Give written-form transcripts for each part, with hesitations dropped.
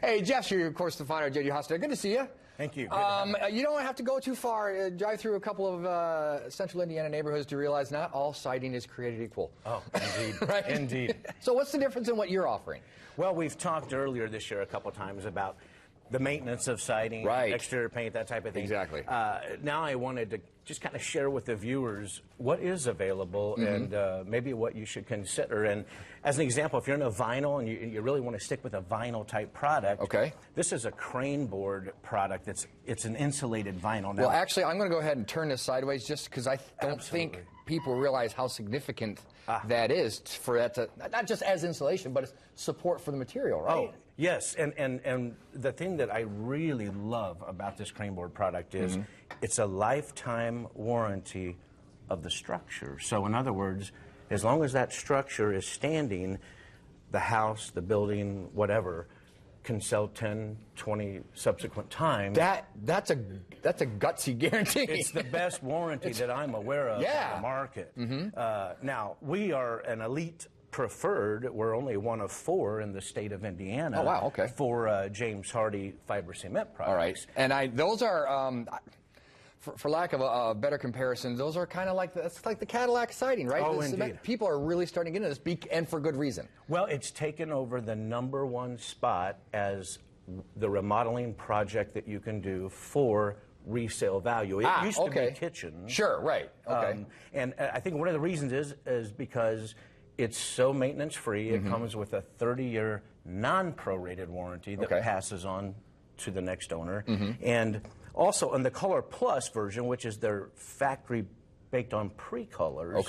Hey, Jeff, you're, of course, the founder of JD Hostetter. Good to see you. Thank you. You don't have to go too far. Drive through a couple of central Indiana neighborhoods to realize not all siding is created equal. Oh, indeed. Right? Indeed. So what's the difference in what you're offering? Well, we've talked earlier this year a couple times about the maintenance of siding, right, exterior paint, that type of thing. Exactly. Now I wanted to just kind of share with the viewers what is available and maybe what you should consider. And as an example, if you're in a vinyl and you really want to stick with a vinyl type product, okay, this is a crane board product. It's an insulated vinyl. Now, well, actually, I'm going to go ahead and turn this sideways just because I don't think people realize how significant that is for that to, not just as insulation, but as support for the material, right? Oh, yes, and the thing that I really love about this crane board product is it's a lifetime warranty of the structure. So in other words, as long as that structure is standing, the house, the building, whatever, can sell 10, 20 subsequent times. That's a gutsy guarantee. It's the best warranty that I'm aware of in the market. Now, we are an elite preferred. We're only one of 4 in the state of Indiana. Oh, wow, okay. For James Hardie fiber cement products. All right, and those are, for lack of a better comparison, those are kind of like that's like the Cadillac siding, right? Oh, indeed. People are really starting to get into this, and for good reason. Well, it's taken over the #1 spot as the remodeling project that you can do for resale value. It used to be kitchens. Sure, right. Okay. And I think one of the reasons is because it's so maintenance free. It comes with a 30-year non-prorated warranty that passes on to the next owner. And also on the Color Plus version, which is their factory baked on pre-colors,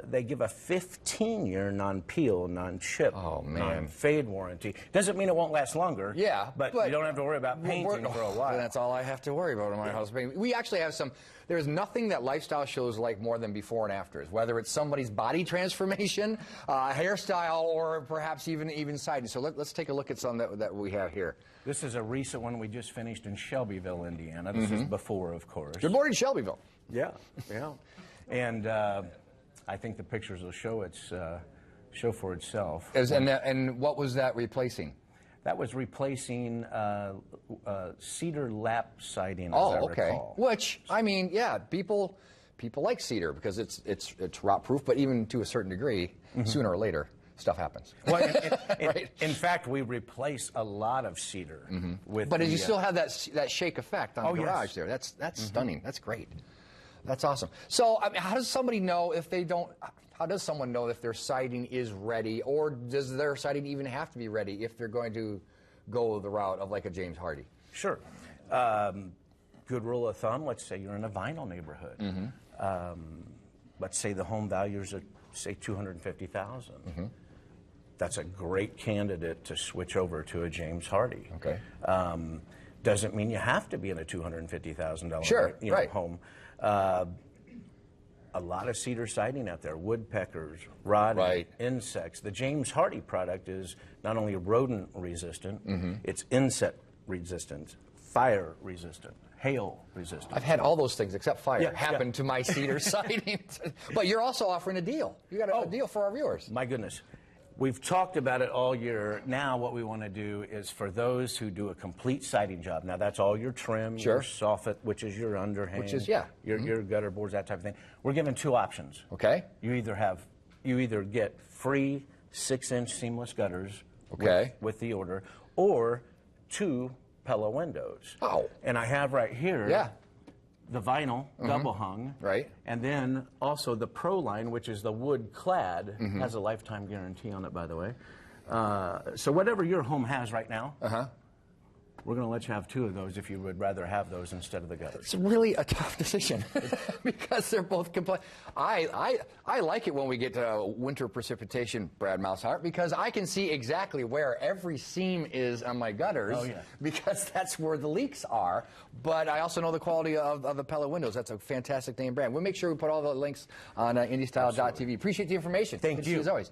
they give a 15-year non-peel, non-chip, non-fade warranty. Doesn't mean it won't last longer. Yeah, but you don't have to worry about painting for a while. That's all I have to worry about in my house. We actually have some. There's nothing that lifestyle shows like more than before and afters. Whether it's somebody's body transformation, hairstyle, or perhaps even siding. So let's take a look at some that we have here. This is a recent one we just finished in Shelbyville, Indiana. This is before, of course. Good morning, Shelbyville. Yeah, yeah, and I think the pictures will show show for itself. And what was that replacing? That was replacing cedar lap siding, as I recall. Which, I mean, yeah, people like cedar because it's rot proof, but even to a certain degree, sooner or later, stuff happens. Well, in fact, we replace a lot of cedar with. But you still have that shake effect on the garage there. That's stunning. That's great. That's awesome. So, I mean, how does somebody know if they don't? How does someone know if their siding is ready, or does their siding even have to be ready if they're going to go the route of like a James Hardie? Sure. Good rule of thumb. Let's say you're in a vinyl neighborhood. Let's say the home values are say $250,000. That's a great candidate to switch over to a James Hardie. Okay. Doesn't mean you have to be in a $250,000 home. A lot of cedar siding out there, woodpeckers, rotting, insects. The James Hardie product is not only rodent resistant, it's insect resistant, fire resistant, hail resistant. I've had all those things except fire happen to my cedar siding. But you're also offering a deal. You got a deal for our viewers. My goodness. We've talked about it all year. Now what we want to do is for those who do a complete siding job. Now that's all your trim, your soffit, which is your underhang, your gutter boards, that type of thing. We're giving 2 options. Okay. You either get free 6-inch seamless gutters with the order, or 2 Pella windows. Oh. And I have right here the vinyl double hung, and then also the Pro line, which is the wood clad, has a lifetime guarantee on it, by the way. So whatever your home has right now, we're going to let you have 2 of those if you would rather have those instead of the gutters. It's really a tough decision because they're both complete. I like it when we get to winter precipitation, Brad Mousehart, because I can see exactly where every seam is on my gutters because that's where the leaks are. But I also know the quality of the Pella windows. That's a fantastic name brand. We'll make sure we put all the links on indystyle.tv. Appreciate the information. Thank you. As always.